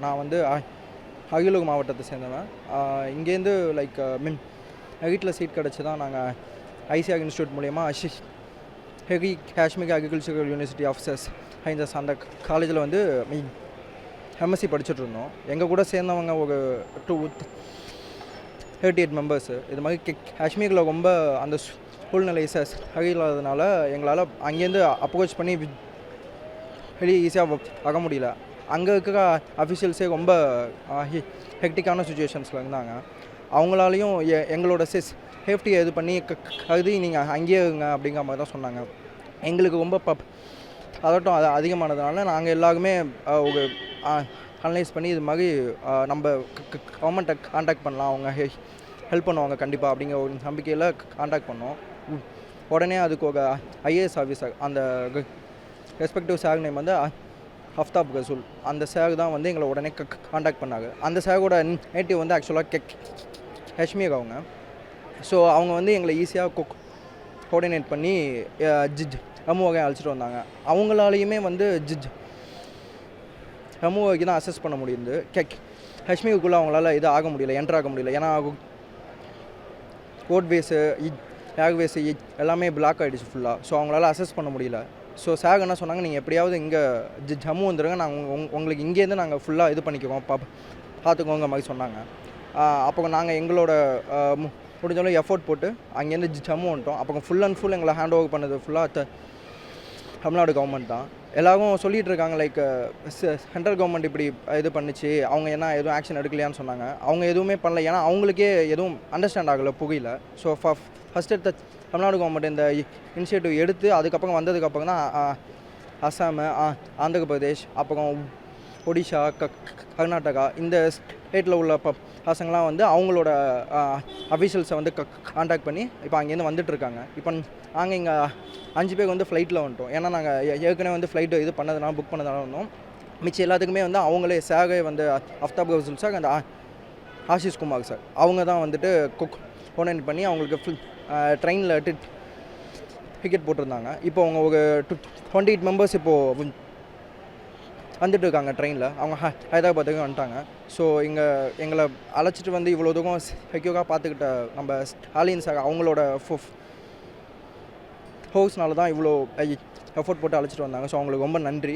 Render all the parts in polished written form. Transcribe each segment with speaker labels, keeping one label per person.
Speaker 1: நான் வந்து அகிலுக்கு மாவட்டத்தை சேர்ந்தவன். இங்கேருந்து லைக் வீட்டில் சீட் கிடச்சி தான் நாங்கள் ஐசிஆர் இன்ஸ்டியூட் மூலயமா ஹெவி காஷ்மீர் அக்ரிகல்ச்சரல் யூனிவர்சிட்டி ஆஃபீஸர்ஸ் ஹைந்தஸ் அந்த காலேஜில் வந்து எம்எஸ்சி படிச்சுட்டு இருந்தோம். எங்கள் கூட சேர்ந்தவங்க ஒரு 38 மெம்பர்ஸு. இது மாதிரி காஷ்மீரில் ரொம்ப அந்த சூழ்நிலை சரியில்லாததுனால எங்களால் அங்கேருந்து அப்ரோச் பண்ணி வெளியே ஈஸியாக வர முடியல. அங்கே இருக்கிற அஃபிஷியல்ஸே ரொம்ப ஹெக்டிக்கான சுச்சுவேஷன்ஸில் இருந்தாங்க. அவங்களாலையும் எங்களோட சேஃப்டியை இது பண்ணி கருதி நீங்கள் அங்கேயே இருங்க அப்படிங்கிற மாதிரி தான் சொன்னாங்க. எங்களுக்கு ரொம்ப பதட்டம் அது அதிகமானதுனால நாங்கள் எல்லாருமே ஒரு அனலைஸ் பண்ணி இது மாதிரி நம்ம கவர்மெண்ட்டை கான்டாக்ட் பண்ணலாம், அவங்க ஹெல்ப் பண்ணுவாங்க கண்டிப்பாக அப்படிங்கிற ஒரு நம்பிக்கையில் கான்டாக்ட் பண்ணோம். உடனே அதுக்கு ஒரு ஐஏஎஸ் ஆஃபீஸர், அந்த ரெஸ்பெக்டிவ் சார் நேம் வந்து அஃப்தாப் ரசூல், அந்த சார் தான் வந்து எங்களை உடனே கான்டாக்ட் பண்ணாங்க. அந்த சாரோட நேட்டிவ் வந்து ஆக்சுவலாக காஷ்மீர் அவங்க. ஸோ அவங்க வந்து எங்களை ஈஸியாக கோஆர்டினேட் பண்ணி ஜம்மு வகை அழைச்சிட்டு வந்தாங்க. அவங்களாலையுமே வந்து ஜம்மு வகைக்கு தான் அசஸ் பண்ண முடியுது. காஷ்மீருக்குள்ளே அவங்களால இது ஆக முடியல, என்டர் ஆக முடியல. ஏன்னா ரோட்வேஸு ஏர்வேஸு எல்லாமே பிளாக் ஆகிடுச்சு ஃபுல்லாக. ஸோ அவங்களால அசஸ் பண்ண முடியல. ஸோ சார் என்ன சொன்னாங்க, நீங்கள் எப்படியாவது இங்கே ஜம்மு வந்துடுங்க, நாங்கள் உங்களுக்கு இங்கேருந்து நாங்கள் ஃபுல்லாக இது பண்ணிக்குவோம், பார்த்துக்கோங்க மாதிரி சொன்னாங்க. அப்போ நாங்கள் எங்களோட முடிஞ்சாலும் எஃபோர்ட் போட்டு அங்கேருந்து ஜம்மு வந்துட்டோம். அப்போ ஃபுல் அண்ட் ஃபுல் எங்களை ஹேண்ட் ஓவர் பண்ணது ஃபுல்லாக தமிழ்நாடு கவர்மெண்ட் தான். எல்லோரும் சொல்லிகிட்டு இருக்காங்க லைக் சென்ட்ரல் கவர்மெண்ட் இப்படி இது பண்ணிச்சு, அவங்க என்ன எதுவும் ஆக்ஷன் எடுக்கலையான்னு சொன்னாங்க. அவங்க எதுவுமே பண்ணல, ஏன்னா அவங்களுக்கே எதுவும் அண்டர்ஸ்டாண்ட் ஆகலை, புரியல. ஸோ ஃபஸ்ட் எடுத்த தமிழ்நாடு கவர்மெண்ட் இந்த இனிஷியேட்டிவ் எடுத்து அதுக்கப்புறம் வந்ததுக்கப்புறம் தான் அஸ்ஸாமு, ஆந்திர பிரதேஷ், அப்புறம் ஒடிஷா, கர்நாடகா இந்த ஸ்டேட்டில் உள்ள பசங்களாம் வந்து அவங்களோட அஃபீஷியல்ஸை வந்து கான்டாக்ட் பண்ணி இப்போ அங்கேருந்து வந்துட்டுருக்காங்க. இப்போ நாங்கள் இங்கே 5 பேர் வந்து ஃப்ளைட்டில் வந்துட்டோம். ஏன்னா நாங்கள் ஏற்கனவே வந்து ஃப்ளைட்டு இது பண்ணதுனால புக் பண்ணதுனால வந்தோம். மிச்சம் எல்லாத்துக்குமே வந்து அவங்களே சாகே வந்து அஃப்தாப் ரசூல் சார், அந்த ஆஷிஷ் குமார் சார், அவங்க தான் வந்துட்டு கோஆர்டினேட் பண்ணி அவங்களுக்கு ட்ரெயினில் டிக்கெட் போட்டிருந்தாங்க. இப்போ அவங்க ஒரு 28 மெம்பர்ஸ் இப்போது வந்துட்டு இருக்காங்க ட்ரெயினில். அவங்க ஹைதராபாத்துக்கு வந்துட்டாங்க. ஸோ எங்களை அழைச்சிட்டு வந்து இவ்வளோ தூரம் செக்யூராக பார்த்துக்கிட்ட நம்ம ஸ்டாலின் சார் அவங்களோட ஹோஸ்னால தான் இவ்வளோ எஃபோர்ட் போட்டு அழைச்சிட்டு வந்தாங்க. ஸோ அவங்களுக்கு ரொம்ப நன்றி.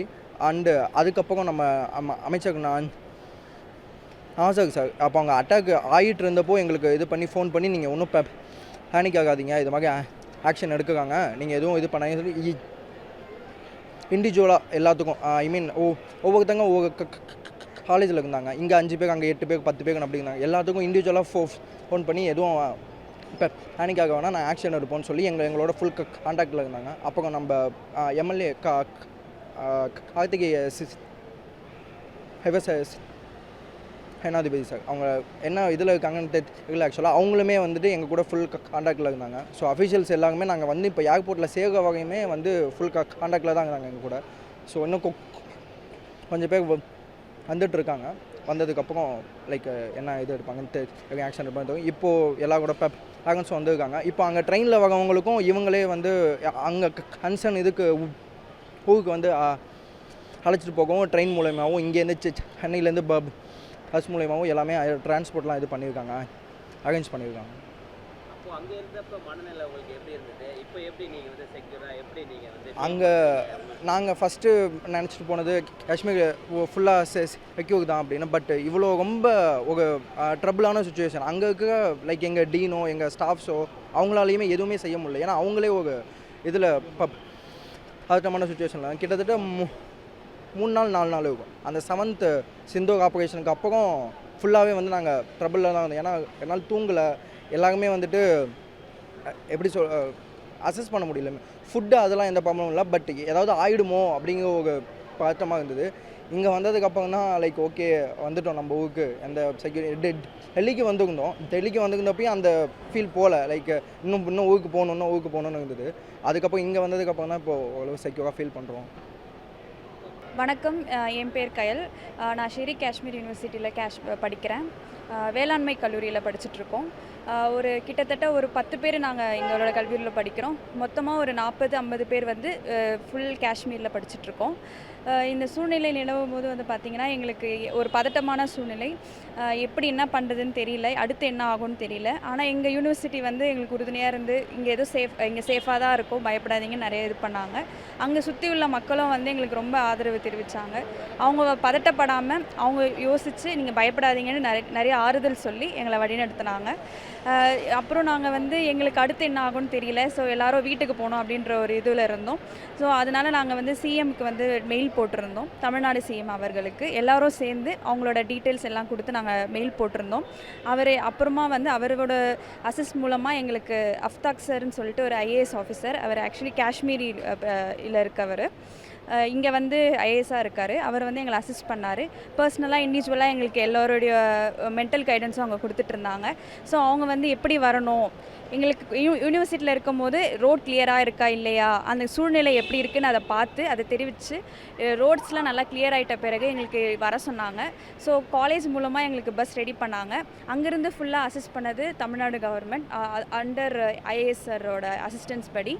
Speaker 1: அண்டு அதுக்கப்புறம் நம்ம அமைச்சர் சார் அப்போ அவங்க அட்டாக் ஆகிட்டு இருந்தப்போ எங்களுக்கு இது பண்ணி ஃபோன் பண்ணி, நீங்கள் ஒன்றும் பேனிக் ஆகாதீங்க, இது மாதிரி ஆக்ஷன் எடுக்கிறாங்க, நீங்கள் எதுவும் இது பண்ணாங்க சொல்லி இண்டிவிஜுவலாக எல்லாத்துக்கும் ஐ மீன் ஒவ்வொருத்தங்க ஒவ்வொரு காலேஜில் இருந்தாங்க. இங்கே 5 பேர், அங்கே 8 பேர், 10 பேர் அப்படி இருந்தாங்க. எல்லாத்துக்கும் இண்டிவிஜுவலாக ஃபோன் பண்ணி எதுவும் இப்போ பேனிக்காக வேணால் நான் ஆக்ஷன் எடுப்போம்னு சொல்லி எங்களோட ஃபுல் கான்டாக்டில் இருந்தாங்க. அப்போ நம்ம எம்எல்ஏ கார்த்திகேய விவசாய சேனாதிபதி சார், அவங்க என்ன இதில் இருக்காங்கன்னு தெரியல. ஆக்சுவலாக அவங்களுமே வந்துட்டு எங்கள் கூட ஃபுல் கான்டாக்டில் இருந்தாங்க. ஸோ அஃபிஷியல்ஸ் எல்லாருமே நாங்கள் வந்து இப்போ ஏர்போர்ட்டில் சேர்க்க வகையுமே வந்து ஃபுல் கான்டாக்டில் தான் இருந்தாங்க எங்கள் கூட. ஸோ இன்னும் கொஞ்சம் பேர் வந்துட்டுருக்காங்க. வந்ததுக்கப்புறம் லைக் என்ன இது எடுப்பாங்கன்னு ஆக்ஷன் எடுப்பாங்க. இப்போது எல்லா கூட பேரண்ட்ஸும் வந்துருக்காங்க. இப்போ அங்கே ட்ரெயினில் வரவங்களுக்கும் இவங்களே வந்து அங்கே கன்சர்ன் இதுக்கு ஊருக்கு வந்து அழைச்சிட்டு போகவும் ட்ரெயின் மூலயமாவும் இங்கேருந்து சென்னையிலேருந்து பஸ் மூலயமாவும் எல்லாமே டிரான்ஸ்போர்ட்லாம் இது பண்ணியிருக்காங்க, அரேஞ்ச் பண்ணியிருக்காங்க.
Speaker 2: அப்போது அங்கே இருந்தப்போ மனநிலை உங்களுக்கு எப்படி இருந்தது? இப்போ எப்படி நீங்கள் வந்து செக்யூராக எப்படி நீங்கள் வந்து
Speaker 1: அங்கே நாங்கள் ஃபஸ்ட்டு நினச்சிட்டு போனது காஷ்மீர் ஃபுல்லாக செக்யூர் தான் அப்படின்னு. பட் இவ்வளோ ரொம்ப ஒரு ட்ரபிளான சுச்சுவேஷன் அங்கே இருக்கிற லைக் எங்கள் டீனோ எங்கள் ஸ்டாஃப்ஸோ அவங்களாலையுமே எதுவுமே செய்ய முடியல. ஏன்னா அவங்களே ஒரு இதில் பதட்டமான சுச்சுவேஷனில் கிட்டத்தட்ட 3 நாள் 4 நாள் இருக்கும். அந்த 7th சிந்தூர் ஆப்ரேஷனுக்கு அப்புறம் ஃபுல்லாகவே வந்து நாங்கள் ட்ரபிளில் தான் வந்தோம். ஏன்னா என்னால் தூங்கலை, எல்லாருமே வந்துட்டு எப்படி அசஸ் பண்ண முடியல. ஃபுட்டு அதெல்லாம் எந்த ப்ராப்ளமும் இல்லை, பட் ஏதாவது ஆகிடுமோ அப்படிங்கிற ஒரு பதட்டமாக இருந்தது. இங்கே வந்ததுக்கப்புறம் தான் லைக் ஓகே வந்துட்டோம் நம்ம ஊருக்கு. அந்த டெல்லிக்கு வந்துருந்தோம். டெல்லிக்கு வந்துருந்தப்பையும் அந்த ஃபீல் போகல, லைக் இன்னும் ஊருக்கு போகணுன்னு இருந்தது. அதுக்கப்புறம் இங்கே வந்ததுக்கப்புறம் தான் இப்போது ஓரளவு செக்யூராக ஃபீல் பண்ணுறோம்.
Speaker 3: வணக்கம், என் பேர் கயல். நான் ஷெரி காஷ்மீர் யூனிவர்சிட்டியில் படிக்கிறேன். வேளாண்மை கல்லூரியில் படிச்சுட்ருக்கோம். கிட்டத்தட்ட ஒரு 10 பேர் நாங்கள் எங்களோட கல்லூரியில் படிக்கிறோம். மொத்தமாக ஒரு 40-50 பேர் வந்து ஃபுல் காஷ்மீரில் படிச்சுட்ருக்கோம். இந்த சூழ்நிலை நிலவும் போது வந்து பார்த்திங்கன்னா எங்களுக்கு ஒரு பதட்டமான சூழ்நிலை. எப்படி என்ன பண்ணுறதுன்னு தெரியல, அடுத்து என்ன ஆகும்னு தெரியல. ஆனால் எங்கள் யூனிவர்சிட்டி வந்து எங்களுக்கு உறுதுணையாக இருந்து இங்கே எதுவும் இங்கே சேஃபாக தான் இருக்கும், பயப்படாதீங்கன்னு நிறைய இது பண்ணாங்க. அங்கே சுற்றி உள்ள மக்களும் வந்து எங்களுக்கு ரொம்ப ஆதரவு தெரிவித்தாங்க. அவங்க பதட்டப்படாமல் அவங்க யோசித்து நீங்கள் பயப்படாதீங்கன்னு நிறைய ஆறுதல் சொல்லி எங்களை வழிநடத்தினாங்க. அப்புறம் நாங்கள் வந்து எங்களுக்கு அடுத்து என்ன ஆகும்னு தெரியல. ஸோ எல்லோரும் வீட்டுக்கு போகணும் அப்படின்ற ஒரு இதில் இருந்தோம். ஸோ அதனால் நாங்கள் வந்து சிஎம்க்கு வந்து மெயில் போட்டிருந்தோம், தமிழ்நாடு சிஎம் அவர்களுக்கு. எல்லோரும் சேர்ந்து அவங்களோட டீட்டெயில்ஸ் எல்லாம் கொடுத்து நாங்கள் மெயில் போட்டிருந்தோம். அப்புறமா வந்து அவரோட அசிஸ்ட் மூலமாக எங்களுக்கு அஃப்தாக் சார்னு சொல்லிட்டு ஒரு ஐஏஎஸ் ஆஃபீஸர், அவர் ஆக்சுவலி காஷ்மீரில் இருக்கவர், இங்கே வந்து ஐஏஎஸ்ஸாக இருக்கார். அவர் வந்து எங்களை அசிஸ்ட் பண்ணார். பர்சனலாக இண்டிவிஜுவலாக எங்களுக்கு எல்லோருடைய மென்டல் கைடன்ஸும் அவங்க கொடுத்துட்டு இருந்தாங்க. ஸோ அவங்க வந்து எப்படி வரணும், எங்களுக்கு யூனிவர்சிட்டியில் இருக்கும் போது ரோட் கிளியராக இருக்கா இல்லையா, அந்த சூழ்நிலை எப்படி இருக்குன்னு அதை பார்த்து அதை தெரிவித்து ரோட்ஸ்லாம் நல்லா கிளியர் ஆகிட்ட பிறகு எங்களுக்கு வர சொன்னாங்க. ஸோ காலேஜ் மூலமாக எங்களுக்கு பஸ் ரெடி பண்ணாங்க. அங்கேருந்து ஃபுல்லாக அசிஸ்ட் பண்ணது தமிழ்நாடு கவர்மெண்ட் அண்டர் ஐஏஎஸ்ஸரோட அசிஸ்டன்ஸ் படி.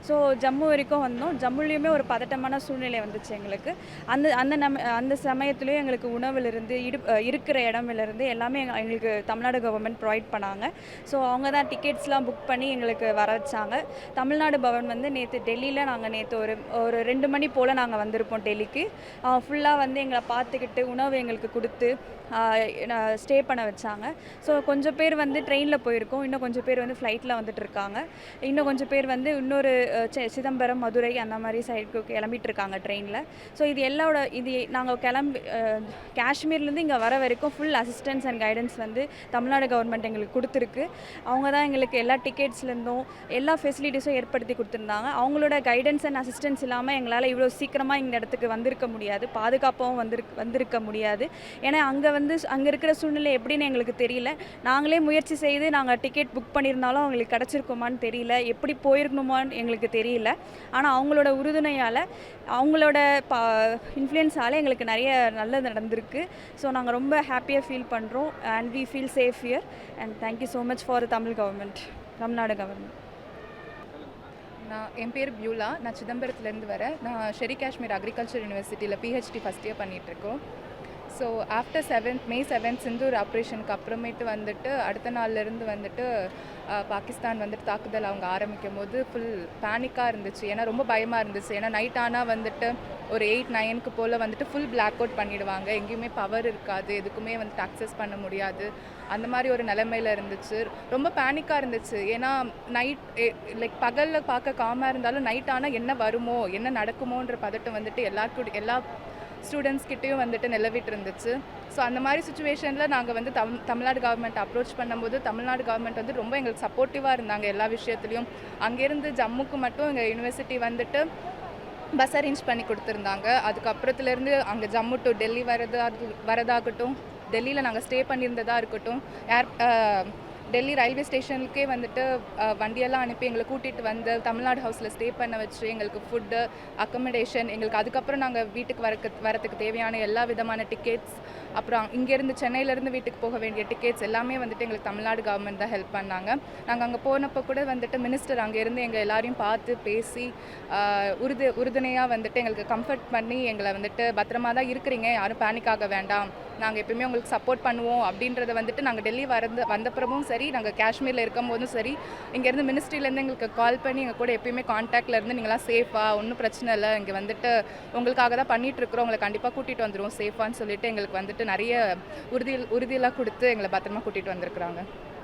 Speaker 3: ஸோ ஜம்மு வரைக்கும் வந்தோம். ஜம்முலேயுமே ஒரு பதட்டமான சூழ்நிலை வந்துச்சு எங்களுக்கு. அந்த சமயத்துலேயும் எங்களுக்கு உணவுலேருந்து இருக்கிற இடமிலேருந்து எல்லாமே எங்களுக்கு தமிழ்நாடு கவர்மெண்ட் ப்ரொவைட் பண்ணாங்க. ஸோ அவங்க தான் டிக்கெட்ஸ்லாம் புக் பண்ணி எங்களுக்கு வர வச்சாங்க. தமிழ்நாடு பவன் வந்து டெல்லியில் நாங்கள் நேற்று ஒரு 2 மணி போல் நாங்கள் வந்திருப்போம் டெல்லிக்கு. ஃபுல்லாக வந்து எங்களை பார்த்துக்கிட்டு உணவு எங்களுக்கு கொடுத்து ஸ்டே பண்ண வச்சாங்க. ஸோ கொஞ்சம் பேர் வந்து ட்ரெயினில் போயிருக்கோம், இன்னும் கொஞ்சம் பேர் வந்து ஃப்ளைட்டில் வந்துட்டு இருக்காங்க. இன்னும் கொஞ்சம் பேர் வந்து இன்னொரு சிதம்பரம், மதுரை அந்த மாதிரி சைடுக்கு கிளம்பிட்டு இருக்காங்க ட்ரெயினில். ஸோ இது நாங்கள் காஷ்மீர்லேருந்து இங்கே வர வரைக்கும் ஃபுல் அசிஸ்டன்ஸ் அண்ட் கைடன்ஸ் வந்து தமிழ்நாடு கவர்மெண்ட் எங்களுக்கு கொடுத்துருக்கு. அவங்க தான் எங்களுக்கு எல்லா டிக்கெட்ஸ்லேருந்தும் எல்லா ஃபெசிலிட்டிஸும் ஏற்படுத்தி கொடுத்துருந்தாங்க. அவங்களோட கைடன்ஸ் அண்ட் அசிஸ்டன்ஸ் இல்லாமல் எங்களால் இவ்வளோ சீக்கிரமாக இந்த இடத்துக்கு வந்திருக்க முடியாது, பாதுகாப்பாகவும் வந்திருக்க முடியாது. ஏன்னா அங்கே இருக்கிற சூழ்நிலை எப்படின்னு எங்களுக்கு தெரியல. நாங்களே முயற்சி செய்து நாங்கள் டிக்கெட் புக் பண்ணியிருந்தாலும் அவங்களுக்கு கிடச்சிருக்குமான்னு தெரியல, எப்படி போயிருக்கணுமான்னு எங்களுக்கு தெரியல. ஆனால் அவங்களோட உறுதுணையால், அவங்களோட இன்ஃப்ளூயன்ஸால் எங்களுக்கு நிறைய நல்லது நடந்திருக்கு. ஸோ நாங்கள் ரொம்ப ஹாப்பியாக ஃபீல் பண்ணுறோம். And we feel safe here. And thank you so much for Tamil Nadu government.
Speaker 4: என் பேர் பியூலா. நான் சிதம்பரத்துலேருந்து வரேன். நான் ஷெரி காஷ்மீர் அக்ரிகல்ச்சர் யூனிவர்சிட்டியில் பிஹெச்டி ஃபஸ்ட் இயர் பண்ணிகிட்ருக்கோம். ஸோ ஆஃப்டர் May 7 சிந்தூர் ஆப்ரேஷனுக்கு அப்புறமேட்டு வந்துட்டு அடுத்த நாள்லேருந்து வந்துட்டு பாகிஸ்தான் வந்துட்டு தாக்குதல் அவங்க ஆரம்பிக்கும் போது ஃபுல் பேனிக்காக இருந்துச்சு. ஏன்னா ரொம்ப பயமாக இருந்துச்சு. ஏன்னா நைட் ஆனால் வந்துட்டு ஒரு 8-9 போல் வந்துட்டு ஃபுல் பிளாக் அவுட் பண்ணிவிடுவாங்க, எங்கேயுமே பவர் இருக்காது, எதுக்குமே வந்துட்டு அக்சஸ் பண்ண முடியாது. அந்த மாதிரி ஒரு நிலைமையில் இருந்துச்சு. ரொம்ப பேனிக்காக இருந்துச்சு. ஏன்னா நைட் லைக் பகலில் பார்க்க காமாக இருந்தாலும் நைட் ஆனால் என்ன வருமோ, என்ன நடக்குமோன்ற பதட்டம் வந்துட்டு எல்லா ஸ்டூடெண்ட்ஸ்கிட்டையும் வந்துட்டு நிலவிட்டு இருந்துச்சு. ஸோ அந்த மாதிரி சுச்சுவேஷனில் நாங்கள் வந்து தமிழ்நாடு கவர்மெண்ட் அப்ரோச் பண்ணும்போது தமிழ்நாடு கவர்மெண்ட் வந்து ரொம்ப எங்களுக்கு சப்போர்ட்டிவாக இருந்தாங்க எல்லா விஷயத்துலையும். அங்கேருந்து ஜம்முக்கு மட்டும் எங்கள் யூனிவர்சிட்டி வந்துட்டு பஸ் அரேஞ்ச் பண்ணி கொடுத்துருந்தாங்க. அதுக்கப்புறத்துலேருந்து அங்கே ஜம்மு டு டெல்லி வரதாகட்டும், டெல்லியில் நாங்கள் ஸ்டே பண்ணியிருந்ததாக இருக்கட்டும், டெல்லி ரயில்வே ஸ்டேஷனுக்கே வந்துட்டு வண்டியெல்லாம் அனுப்பி எங்களை கூட்டிகிட்டு வந்து தமிழ்நாடு ஹவுஸில் ஸ்டே பண்ண வச்சு எங்களுக்கு ஃபுட்டு, அக்கமடேஷன், எங்களுக்கு அதுக்கப்புறம் நாங்கள் வீட்டுக்கு வரத்துக்கு தேவையான எல்லா விதமான டிக்கெட்ஸ், அப்புறம் இங்கேருந்து சென்னையிலேருந்து வீட்டுக்கு போக வேண்டிய டிக்கெட்ஸ் எல்லாமே வந்துட்டு எங்களுக்கு தமிழ்நாடு கவர்மெண்ட் தான் ஹெல்ப் பண்ணாங்க. நாங்கள் அங்கே போனப்போ கூட வந்துட்டு மினிஸ்டர் அங்கேருந்து எங்கள் எல்லாரையும் பார்த்து பேசி உறுதுணையாக வந்துட்டு எங்களுக்கு கம்ஃபர்ட் பண்ணி எங்களை வந்துட்டு பத்திரமா தான் இருக்கிறீங்க, யாரும் பேனிக் ஆக வேண்டாம், நாங்கள் எப்பயுமே உங்களுக்கு சப்போர்ட் பண்ணுவோம் அப்படின்றத வந்துட்டு நாங்கள் டெல்லி வந்தப்புறமும் சரி, நாங்கள் காஷ்மீரில் இருக்கும் போதும் சரி, இங்கேருந்து மினிஸ்ட்ரியிலேருந்து எங்களுக்கு கால் பண்ணி எங்கள் கூட எப்பயுமே கான்டாக்டில் இருந்து நீங்களாம் சேஃபாக, ஒன்றும் பிரச்சனை இல்லை, இங்கே வந்துட்டு உங்களுக்காக தான் பண்ணிகிட்ருக்குறோம், உங்களை கண்டிப்பாக கூட்டிகிட்டு வந்துடுவோம் சேஃபான்னு சொல்லிட்டு எங்களுக்கு வந்துட்டு நிறைய உறுதியெல்லாம் கொடுத்து எங்களை பத்திரமா கூட்டிகிட்டு வந்திருக்கிறாங்க.